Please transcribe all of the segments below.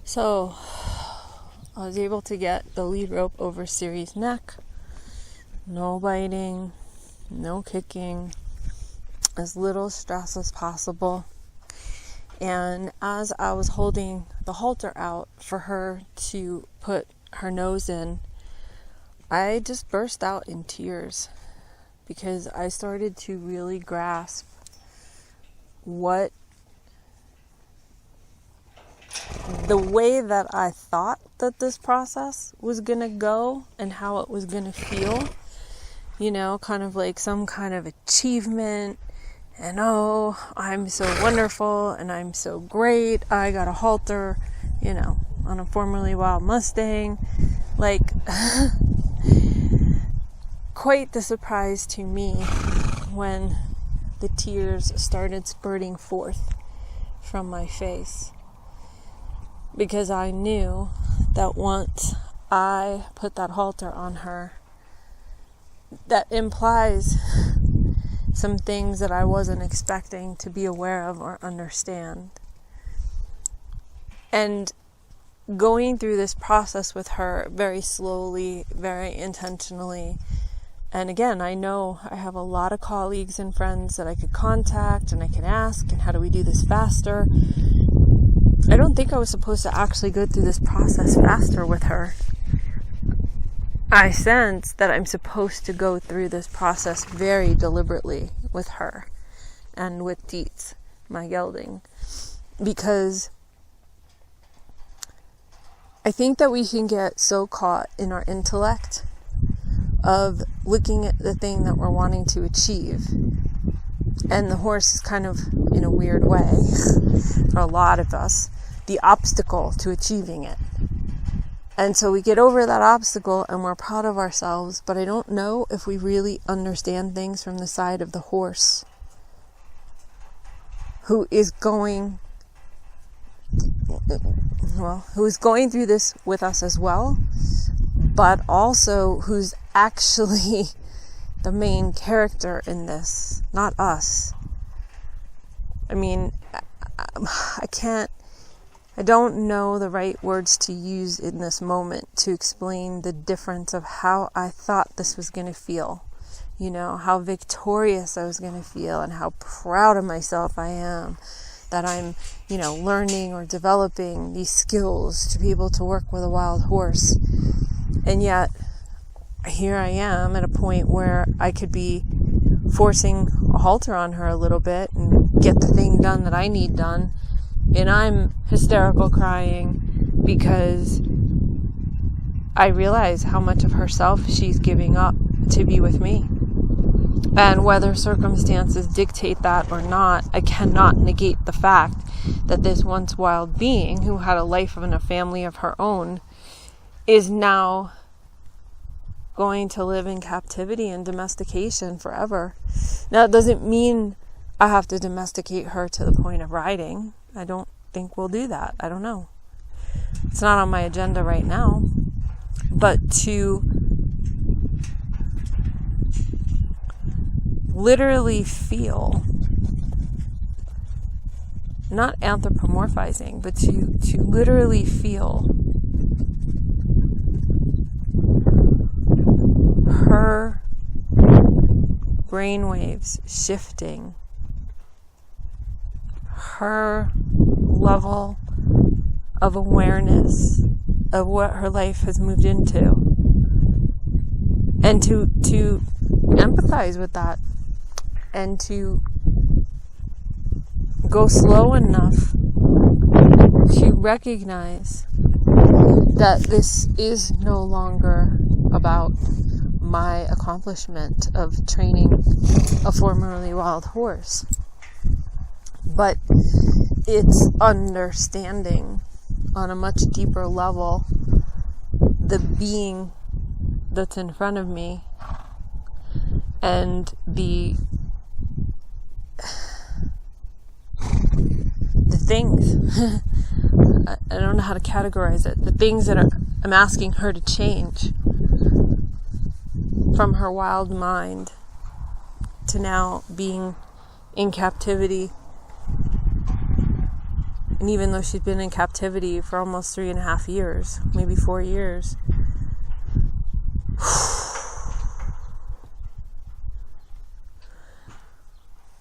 So I was able to get the lead rope over Siri's neck. No biting, no kicking, as little stress as possible. And as I was holding the halter out for her to put her nose in, I just burst out in tears because I started to really grasp what the way that I thought that this process was going to go and how it was going to feel, kind of like some kind of achievement and, oh, I'm so wonderful and I'm so great. I got a halter, on a formerly wild Mustang. Like, quite the surprise to me when the tears started spurting forth from my face. Because I knew that once I put that halter on her, that implies some things that I wasn't expecting to be aware of or understand. And going through this process with her very slowly, very intentionally. And again, I know I have a lot of colleagues and friends that I could contact and I can ask, and how do we do this faster? I don't think I was supposed to actually go through this process faster with her. I sense that I'm supposed to go through this process very deliberately with her and with Dietz, my gelding, because I think that we can get so caught in our intellect of looking at the thing that we're wanting to achieve. And the horse is kind of, in a weird way, for a lot of us, the obstacle to achieving it. And so we get over that obstacle and we're proud of ourselves, but I don't know if we really understand things from the side of the horse, who is going through this with us as well, but also who's actually the main character in this, not us. I mean, I don't know the right words to use in this moment to explain the difference of how I thought this was going to feel. How victorious I was going to feel and how proud of myself I am that I'm, learning or developing these skills to be able to work with a wild horse. And yet, here I am at a point where I could be forcing a halter on her a little bit and get the thing done that I need done. And I'm hysterical crying because I realize how much of herself she's giving up to be with me. And whether circumstances dictate that or not, I cannot negate the fact that this once wild being who had a life and a family of her own is now going to live in captivity and domestication forever. Now, it doesn't mean I have to domesticate her to the point of riding. I don't think we'll do that. I don't know. It's not on my agenda right now. But to literally feel, not anthropomorphizing, but to literally feel her brainwaves shifting, her level of awareness of what her life has moved into, and to empathize with that, and to go slow enough to recognize that this is no longer about my accomplishment of training a formerly wild horse, but it's understanding on a much deeper level the being that's in front of me and the things I don't know how to categorize it, the things that I'm asking her to change from her wild mind to now being in captivity And even though she'd been in captivity for almost 3.5 years, maybe 4 years,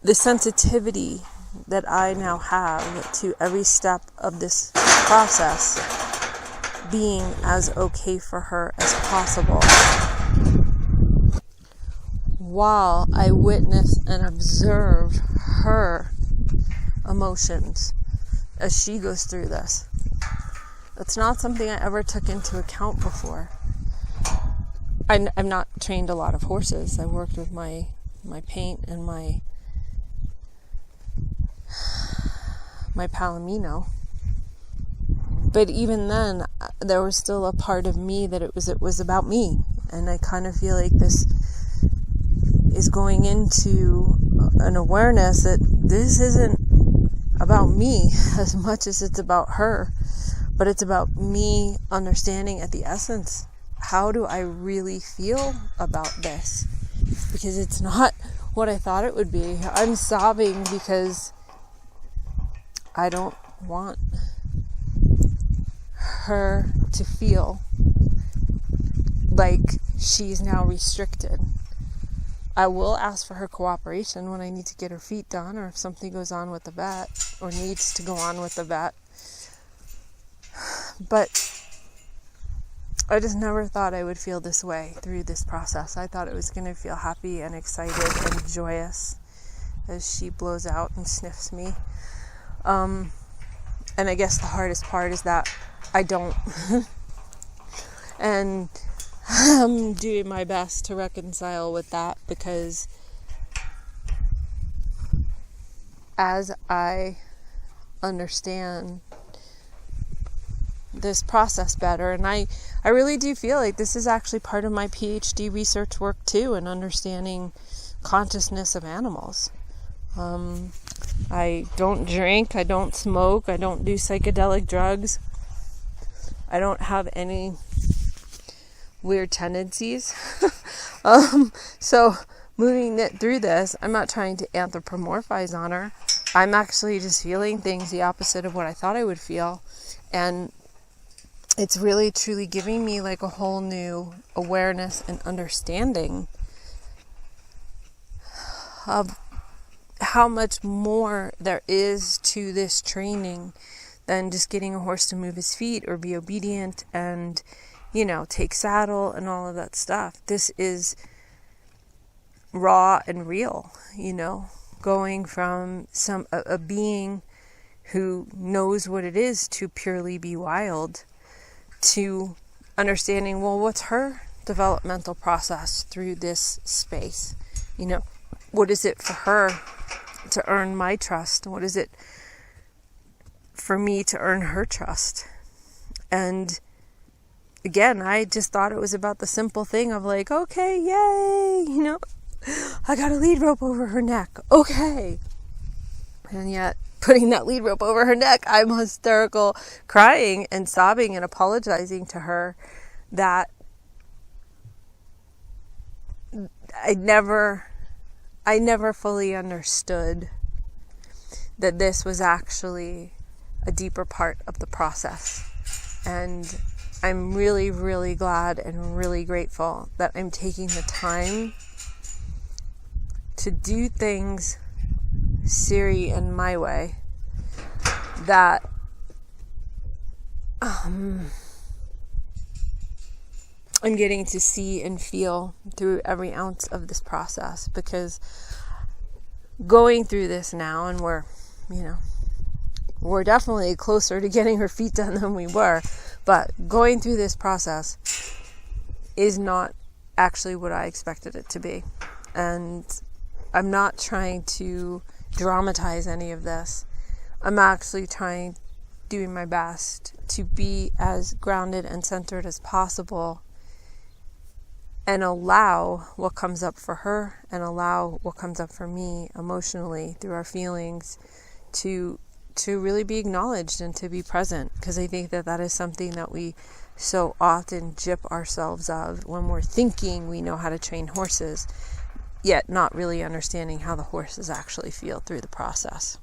the sensitivity that I now have to every step of this process being as okay for her as possible, while I witness and observe her emotions as she goes through this. That's not something I ever took into account before. I've not trained a lot of horses. I worked with my paint and my Palomino. But even then, there was still a part of me that it was about me. And I kind of feel like this is going into an awareness that this isn't about me as much as it's about her. But it's about me understanding at the essence, how do I really feel about this? Because it's not what I thought it would be. I'm sobbing because I don't want her to feel like she's now restricted. I will ask for her cooperation when I need to get her feet done, or if something goes on with the vet or needs to go on with the vet. But I just never thought I would feel this way through this process. I thought it was going to feel happy and excited and joyous as she blows out and sniffs me. And I guess the hardest part is that I don't. And I'm doing my best to reconcile with that, because as I understand this process better, and I really do feel like this is actually part of my PhD research work too, in understanding consciousness of animals. I don't drink, I don't smoke, I don't do psychedelic drugs, I don't have any weird tendencies. So moving through this, I'm not trying to anthropomorphize on her. I'm actually just feeling things the opposite of what I thought I would feel. And it's really truly giving me like a whole new awareness and understanding of how much more there is to this training than just getting a horse to move his feet or be obedient and, take saddle and all of that stuff. This is raw and real, going from a being who knows what it is to purely be wild, to understanding, well, what's her developmental process through this space? What is it for her to earn my trust? What is it for me to earn her trust? And again, I just thought it was about the simple thing of like, okay, yay, I got a lead rope over her neck. Okay. And yet, putting that lead rope over her neck, I'm hysterical, crying and sobbing and apologizing to her that I never fully understood that this was actually a deeper part of the process. And I'm really, really glad and really grateful that I'm taking the time to do things Siri and my way, that I'm getting to see and feel through every ounce of this process. Because going through this now, and we're definitely closer to getting her feet done than we were, but going through this process is not actually what I expected it to be. And I'm not trying to dramatize any of this. I'm actually doing my best to be as grounded and centered as possible, and allow what comes up for her and allow what comes up for me emotionally through our feelings to really be acknowledged and to be present. Because I think that is something that we so often gyp ourselves of when we're thinking we know how to train horses, yet not really understanding how the horses actually feel through the process.